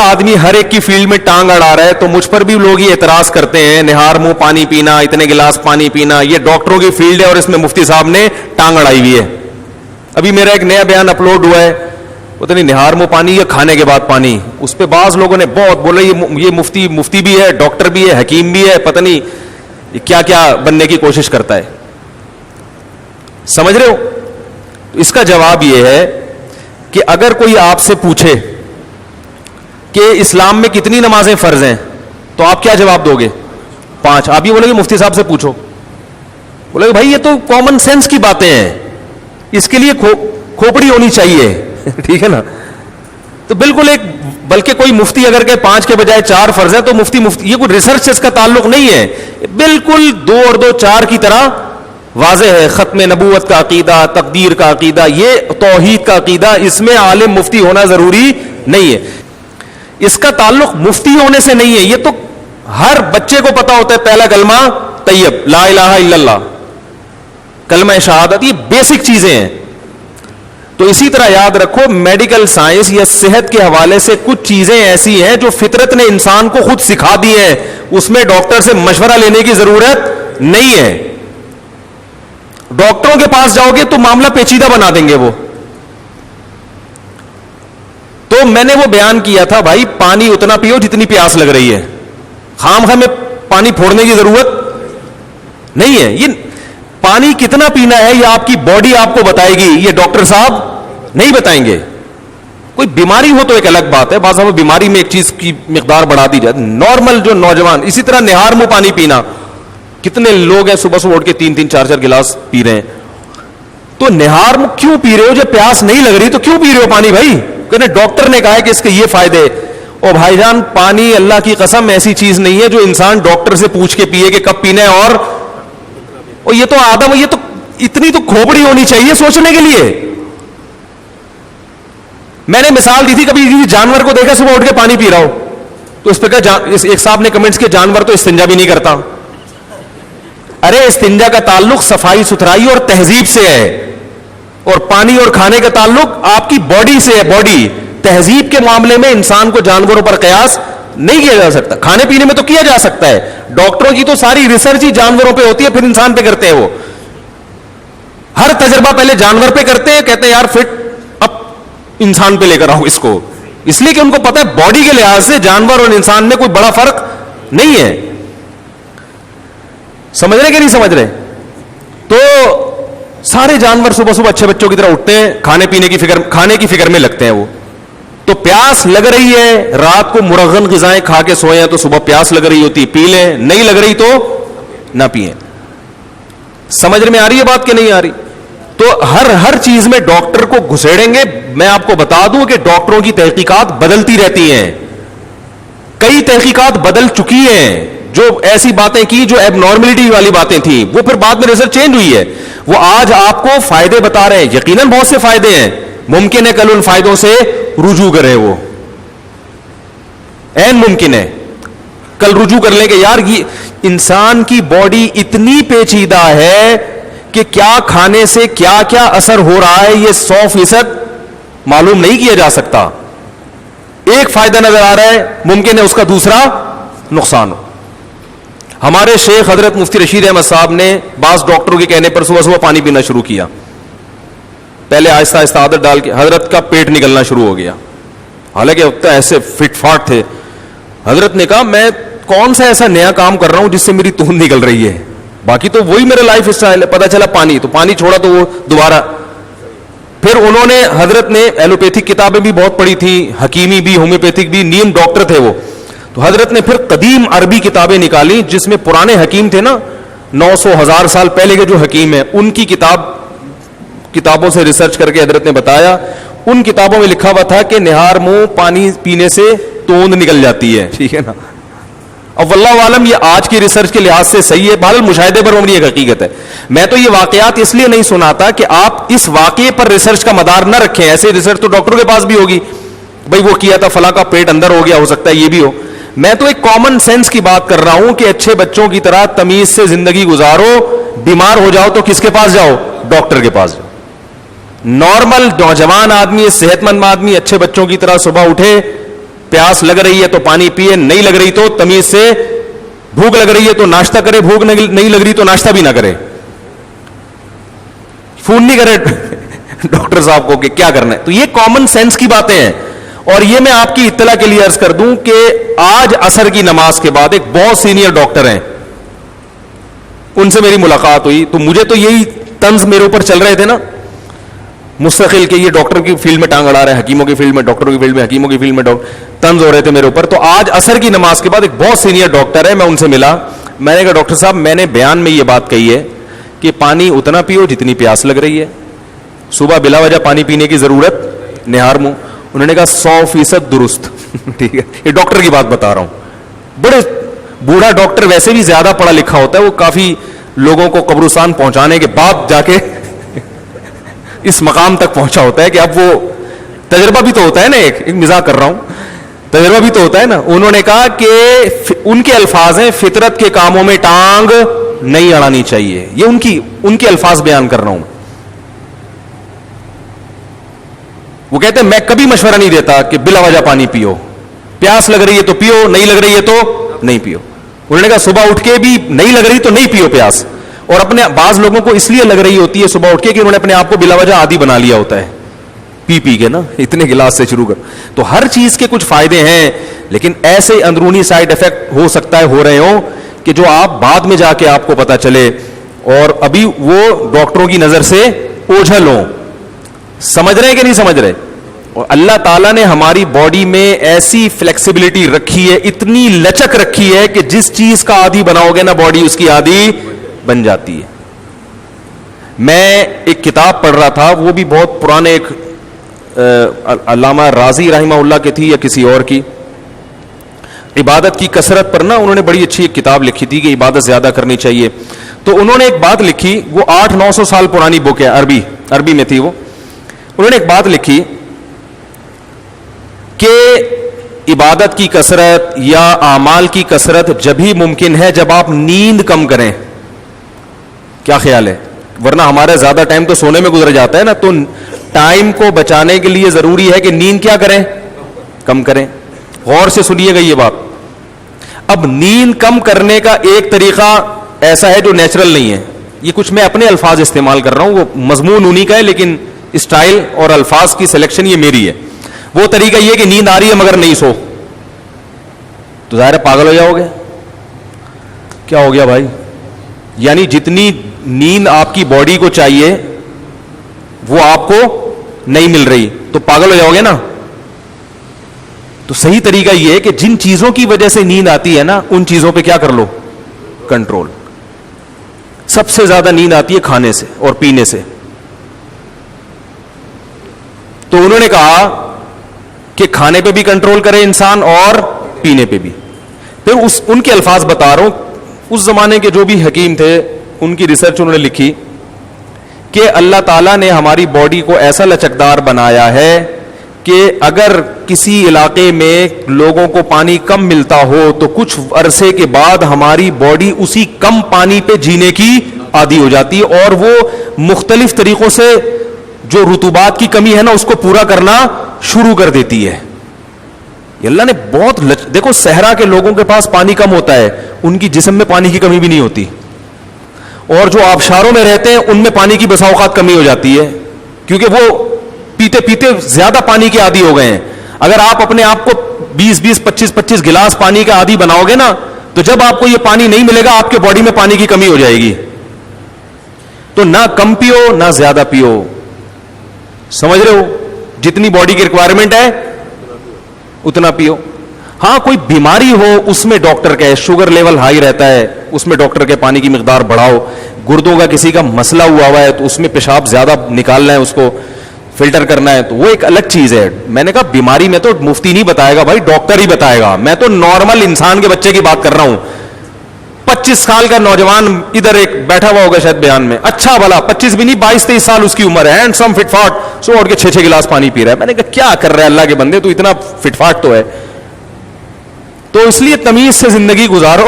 آدمی ہر ایک کی فیلڈ میں ٹانگ اڑا رہا ہے, تو مجھ پر بھی لوگ یہ اعتراض کرتے ہیں نہار منہ پانی پینا, اتنے گلاس پانی پینا, یہ ڈاکٹروں کی فیلڈ ہے اور اس میں مفتی صاحب نے ٹانگ اڑائی ہوئی ہے. ابھی میرا ایک نیا بیان اپلوڈ ہوا ہے, پتہ نہیں نہار منہ پانی یا کھانے کے بعد پانی, اس پہ بعض لوگوں نے بہت بولا یہ مفتی بھی ہے, ڈاکٹر بھی ہے, حکیم بھی ہے, پتہ نہیں یہ کیا کیا بننے کی کوشش کرتا ہے. سمجھ رہے ہو؟ اس کا جواب یہ ہے کہ اگر کوئی آپ سے پوچھے کہ اسلام میں کتنی نمازیں فرض ہیں, تو آپ کیا جواب دو گے؟ 5. آپ یہ بولے گے مفتی صاحب سے پوچھو, بولے گے بھائی یہ تو کامن سینس کی باتیں ہیں, اس کے لیے کھوپڑی ہونی چاہیے. ٹھیک ہے نا؟ تو بالکل ایک, بلکہ کوئی مفتی اگر کہ 5 کے بجائے 4 فرض ہے تو مفتی یہ کوئی ریسرچ سے اس کا تعلق نہیں ہے, بالکل 2 اور 2 4 کی طرح واضح ہے. ختم نبوت کا عقیدہ, تقدیر کا عقیدہ, یہ توحید کا عقیدہ, اس میں عالم مفتی ہونا ضروری نہیں ہے. اس کا تعلق مفتی ہونے سے نہیں ہے, یہ تو ہر بچے کو پتا ہوتا ہے. پہلا کلمہ طیب لا الہ الا اللہ, کلمہ شہادت, یہ بیسک چیزیں ہیں. تو اسی طرح یاد رکھو میڈیکل سائنس یا صحت کے حوالے سے کچھ چیزیں ایسی ہیں جو فطرت نے انسان کو خود سکھا دی ہیں, اس میں ڈاکٹر سے مشورہ لینے کی ضرورت نہیں ہے. ڈاکٹروں کے پاس جاؤ گے تو معاملہ پیچیدہ بنا دیں گے وہ. تو میں نے وہ بیان کیا تھا بھائی پانی اتنا پیو جتنی پیاس لگ رہی ہے, خام خواہ میں پانی پھوڑنے کی ضرورت نہیں ہے. یہ پانی کتنا پینا ہے یہ آپ کی باڈی آپ کو بتائے گی, یہ ڈاکٹر صاحب نہیں بتائیں گے. کوئی بیماری ہو تو ایک الگ بات ہے, بعض بیماری میں ایک چیز کی مقدار بڑھا دی جاتی. نارمل جو نوجوان, اسی طرح نہار منہ پانی پینا, کتنے لوگ ہیں صبح صبح اٹھ کے 3 4 گلاس پی رہے ہیں. تو نہار منہ کیوں پی رہے ہو؟ جب پیاس نہیں لگ رہی تو کیوں پی رہے ہو پانی بھائی؟ کہ ڈاکٹر نے کہا ہے کہ اس کے یہ فائدے. او بھائی جان, پانی اللہ کی قسم ایسی چیز نہیں ہے جو انسان ڈاکٹر سے پوچھ کے پیے کہ کب پینا ہے. اور یہ تو آدم, یہ تو اتنی تو کھوپڑی ہونی چاہیے سوچنے کے لیے. میں نے مثال دی تھی, کبھی جانور کو دیکھا صبح اٹھ کے پانی پی رہا ہو, تو اس پہ ایک صاحب نے کمنٹس کے جانور تو استنجا بھی نہیں کرتا. ارے استنجا کا تعلق صفائی ستھرائی اور تہذیب سے ہے, اور پانی اور کھانے کا تعلق آپ کی باڈی سے ہے. باڈی تہذیب کے معاملے میں انسان کو جانوروں پر قیاس نہیں کیا جا سکتا. کھانے پینے میں تو کیا جا سکتا ہے, ڈاکٹروں کی تو ساری ریسرچ ہی جانوروں پہ ہوتی ہے, پھر انسان پہ کرتے ہیں. وہ ہر تجربہ پہلے جانور پہ کرتے ہیں, کہتے ہیں یار فٹ اب انسان پہ لے کر آؤ اس کو, اس لیے کہ ان کو پتا ہے باڈی کے لحاظ سے جانور اور انسان میں کوئی بڑا فرق نہیں ہے. سمجھ رہے کہ نہیں سمجھ رہے؟ تو سارے جانور صبح صبح اچھے بچوں کی طرح اٹھتے ہیں, کھانے کی فکر میں لگتے ہیں. وہ تو پیاس لگ رہی ہے, رات کو مرغن غذائیں کھا کے سوئے ہیں تو صبح پیاس لگ رہی ہوتی, پی لیں, نہیں لگ رہی تو نہ پئیں. سمجھ میں آ رہی ہے بات کہ نہیں آ رہی؟ تو ہر چیز میں ڈاکٹر کو گھسیڑیں گے. میں آپ کو بتا دوں کہ ڈاکٹروں کی تحقیقات بدلتی رہتی ہیں, کئی تحقیقات بدل چکی ہیں. جو ایسی باتیں کی جو ایب نارملٹی والی باتیں تھیں, وہ پھر بعد میں ریزلٹ چینج ہوئی ہے. وہ آج آپ کو فائدے بتا رہے ہیں, یقیناً بہت سے فائدے ہیں, ممکن ہے کل ان فائدوں سے رجوع کریں, وہ این ممکن ہے کل رجوع کر لیں کہ یار یہ انسان کی باڈی اتنی پیچیدہ ہے کہ کیا کھانے سے کیا کیا اثر ہو رہا ہے یہ 100% معلوم نہیں کیا جا سکتا. ایک فائدہ نظر آ رہا ہے, ممکن ہے اس کا دوسرا نقصان ہو. ہمارے شیخ حضرت مفتی رشید احمد صاحب نے بعض ڈاکٹروں کے کہنے پر صبح صبح پانی پینا شروع کیا. پہلے آہستہ آہستہ عادت ڈال کے حضرت کا پیٹ نکلنا شروع ہو گیا, حالانکہ اتنا ایسے فٹ فاٹ تھے. حضرت نے کہا میں کون سا ایسا نیا کام کر رہا ہوں جس سے میری توند نکل رہی ہے, باقی تو وہی میرا لائف اسٹائل ہے. پتا چلا پانی, تو پانی چھوڑا تو وہ دوبارہ. پھر انہوں نے, حضرت نے ایلوپیتھک کتابیں بھی بہت پڑھی تھیں, حکیمی بھی, ہومیوپیتھک بھی, نیم ڈاکٹر تھے وہ. تو حضرت نے پھر قدیم عربی کتابیں نکالی جس میں پرانے حکیم تھے نا, 900,000 سال پہلے کے جو حکیم ہیں, ان کی کتابوں سے ریسرچ کر کے حضرت نے بتایا. ان کتابوں میں لکھا ہوا تھا کہ نہار منہ پانی پینے سے توند نکل جاتی ہے. ٹھیک ہے نا؟ اب واللہ عالم یہ آج کی ریسرچ کے لحاظ سے صحیح ہے, بہرحال مشاہدے پر مبنی ایک حقیقت ہے. میں تو یہ واقعات اس لیے نہیں سناتا کہ آپ اس واقعے پر ریسرچ کا مدار نہ رکھیں. ایسے ریسرچ تو ڈاکٹروں کے پاس بھی ہوگی, بھائی وہ کیا تھا فلاں کا پیٹ اندر ہو گیا, ہو سکتا ہے یہ بھی ہو. میں تو ایک کامن سینس کی بات کر رہا ہوں کہ اچھے بچوں کی طرح تمیز سے زندگی گزارو. بیمار ہو جاؤ تو کس کے پاس جاؤ؟ ڈاکٹر کے پاس جاؤ. نارمل نوجوان آدمی, صحت مند آدمی اچھے بچوں کی طرح صبح اٹھے, پیاس لگ رہی ہے تو پانی پیے, نہیں لگ رہی تو تمیز سے, بھوک لگ رہی ہے تو ناشتہ کرے, بھوک نہیں لگ رہی تو ناشتہ بھی نہ کرے, فون نہیں کرے ڈاکٹر صاحب کو کہ کیا کرنا ہے. تو یہ کامن سینس کی باتیں ہیں. اور یہ میں آپ کی اطلاع کے لیے عرض کر دوں کہ آج عصر کی نماز کے بعد ایک بہت سینئر ڈاکٹر ہیں, ان سے میری ملاقات ہوئی, تو مجھے تو یہی طنز میرے اوپر چل رہے تھے نا مستقل کہ یہ ڈاکٹر کی فیلڈ میں ٹانگ اڑا رہے ہیں, حکیموں کی فیلڈ میں, ڈاکٹروں کی فیلڈ میں, حکیموں کی فیلڈ میں, طنز ہو رہے تھے میرے اوپر. تو آج عصر کی نماز کے بعد ایک بہت سینئر ڈاکٹر ہے, میں ان سے ملا, میں نے کہا ڈاکٹر صاحب میں نے بیان میں یہ بات کہی ہے کہ پانی اتنا پیو جتنی پیاس لگ رہی ہے, صبح بلا وجہ پانی پینے کی ضرورت نہار منہ. انہوں نے کہا 100% درست. ٹھیک ہے, یہ ڈاکٹر کی بات بتا رہا ہوں. بڑے بوڑھا ڈاکٹر ویسے بھی زیادہ پڑھا لکھا ہوتا ہے, وہ کافی لوگوں کو قبرستان پہنچانے کے بعد جا کے اس مقام تک پہنچا ہوتا ہے کہ اب وہ تجربہ بھی تو ہوتا ہے نا, ایک مزاح کر رہا ہوں, تجربہ بھی تو ہوتا ہے نا. انہوں نے کہا کہ ان کے الفاظ ہیں فطرت کے کاموں میں ٹانگ نہیں اڑانی چاہیے, یہ ان کے الفاظ بیان کر رہا ہوں. وہ کہتے ہیں میں کبھی مشورہ نہیں دیتا کہ بلا وجہ پانی پیو, پیاس لگ رہی ہے تو پیو, نہیں لگ رہی ہے تو نہیں پیو. انہوں نے کہا صبح اٹھ کے بھی نہیں لگ رہی تو نہیں پیو پیاس, اور اپنے بعض لوگوں کو اس لیے لگ رہی ہوتی ہے صبح اٹھ کے کہ انہوں نے اپنے آپ کو بلا وجہ عادی بنا لیا ہوتا ہے, پی کے نا اتنے گلاس سے شروع کر. تو ہر چیز کے کچھ فائدے ہیں, لیکن ایسے اندرونی سائیڈ افیکٹ ہو سکتا ہے ہو رہے ہوں کہ جو آپ بعد میں جا کے آپ کو پتا چلے, اور ابھی وہ ڈاکٹروں کی نظر سے اوجھل ہوں. سمجھ رہے ہیں کہ نہیں سمجھ رہے؟ اور اللہ تعالیٰ نے ہماری باڈی میں ایسی فلیکسیبلٹی رکھی ہے, اتنی لچک رکھی ہے کہ جس چیز کا عادی بناؤ گے نا باڈی اس کی عادی بن جاتی ہے. میں ایک کتاب پڑھ رہا تھا, وہ بھی بہت پرانے, ایک علامہ رازی رحمہ اللہ کی تھی یا کسی اور کی, عبادت کی کثرت پر نا انہوں نے بڑی اچھی ایک کتاب لکھی تھی کہ عبادت زیادہ کرنی چاہیے. تو انہوں نے ایک بات لکھی, وہ 800-900 سال پرانی بک ہے, عربی میں تھی وہ. انہوں نے ایک بات لکھی کہ عبادت کی کثرت یا اعمال کی کثرت جب ہی ممکن ہے جب آپ نیند کم کریں. کیا خیال ہے؟ ورنہ ہمارا زیادہ ٹائم تو سونے میں گزر جاتا ہے نا, تو ٹائم کو بچانے کے لیے ضروری ہے کہ نیند کیا کریں, کم کریں. غور سے سنیے گا یہ بات. اب نیند کم کرنے کا ایک طریقہ ایسا ہے جو نیچرل نہیں ہے, یہ کچھ میں اپنے الفاظ استعمال کر رہا ہوں, وہ مضمون انہی کا ہے لیکن اسٹائل اور الفاظ کی سلیکشن یہ میری ہے. وہ طریقہ یہ کہ نیند آ رہی ہے مگر نہیں سو, تو ظاہر ہے پاگل ہو جاؤ گے. کیا ہو گیا بھائی؟ یعنی جتنی نیند آپ کی باڈی کو چاہیے وہ آپ کو نہیں مل رہی تو پاگل ہو جاؤ گے نا. تو صحیح طریقہ یہ ہے کہ جن چیزوں کی وجہ سے نیند آتی ہے نا ان چیزوں پہ کیا کر لو, کنٹرول. سب سے زیادہ نیند آتی ہے کھانے سے اور پینے سے. تو انہوں نے کہا کہ کھانے پہ بھی کنٹرول کرے انسان اور پینے پہ بھی. پھر ان کے الفاظ بتا رہا ہوں, اس زمانے کے جو بھی حکیم تھے ان کی ریسرچ انہوں نے لکھی کہ اللہ تعالیٰ نے ہماری باڈی کو ایسا لچکدار بنایا ہے کہ اگر کسی علاقے میں لوگوں کو پانی کم ملتا ہو تو کچھ عرصے کے بعد ہماری باڈی اسی کم پانی پہ جینے کی عادی ہو جاتی ہے, اور وہ مختلف طریقوں سے جو رطوبات کی کمی ہے نا اس کو پورا کرنا شروع کر دیتی ہے. اللہ نے بہت دیکھو صحرا کے لوگوں کے پاس پانی کم ہوتا ہے, ان کی جسم میں پانی کی کمی بھی نہیں ہوتی, اور جو آبشاروں میں رہتے ہیں ان میں پانی کی بسا اوقات کمی ہو جاتی ہے کیونکہ وہ پیتے پیتے زیادہ پانی کے عادی ہو گئے ہیں. اگر آپ اپنے آپ کو 20-20, 25-25 گلاس پانی کا عادی بناؤ گے نا تو جب آپ کو یہ پانی نہیں ملے گا آپ کے باڈی میں پانی کی کمی ہو جائے گی. تو نہ کم پیو نہ زیادہ پیو, سمجھ رہے ہو؟ جتنی باڈی کی ریکوائرمنٹ ہے اتنا پیو. ہاں کوئی بیماری ہو اس میں ڈاکٹر کہے, شوگر لیول ہائی رہتا ہے اس میں ڈاکٹر کے پانی کی مقدار بڑھاؤ, گردوں کا کسی کا مسئلہ ہوا ہے تو اس میں پیشاب زیادہ نکالنا ہے, اس کو فلٹر کرنا ہے, تو وہ ایک الگ چیز ہے. میں نے کہا بیماری میں تو مفتی نہیں بتائے گا بھائی, ڈاکٹر ہی بتائے گا. میں تو نارمل انسان کے بچے کی بات کر رہا ہوں. 25 سال کا نوجوان ادھر ایک بیٹھا ہوا ہوگا شاید بیان میں, اچھا بھلا 25 بھی نہیں 22-23 سال اس کی عمر ہے, اینڈ سم فٹ فاٹ, سو اٹھ کے 6-6 گلاس پانی پی رہا ہے. میں نے کہا کیا کر رہا ہے اللہ کے بندے, تو اتنا فٹ فاٹ تو ہے. تو اس لیے تمیز سے زندگی گزارو.